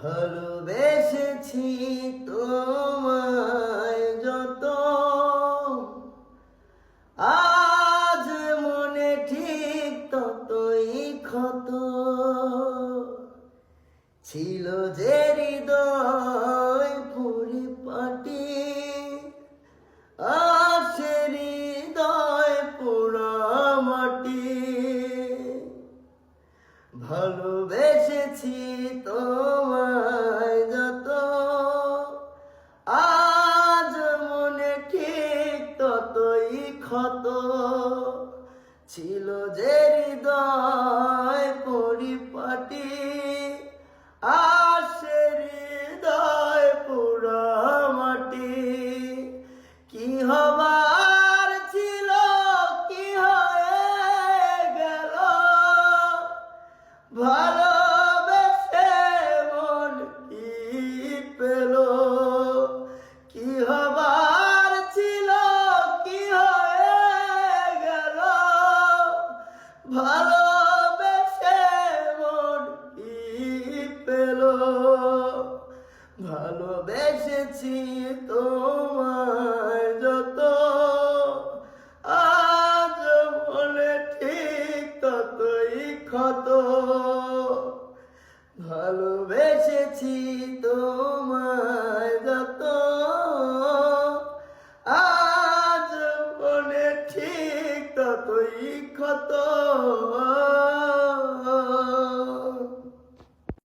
ভালোবেসেছি তোমায় যত, আজ মনে ঠিক ততই ক্ষত। ছিল যে হৃদয় পরিপাটি, আজ সে হৃদয় পোড়ামাটি। ভালোবেসেছি তোমায় যত, আজ মনে ঠিক ততই ক্ষত। ছিল যে হৃদয় পরিপাটি, আজ সে হৃদয় পোড়ামাটি। কি হবার ছিল কি হয়ে গেল, ভালোবেসে মন কি পেল। কি হবার ছিল কি হয়ে গেল, ভালোবেসে মন কি পেল। ভালোবেসেছি তোমায় যত, আজ মনে ঠিক ততই ক্ষত। ভালোবেসেছি তোমায় যত, আজ মনে ঠিক ততই ক্ষত।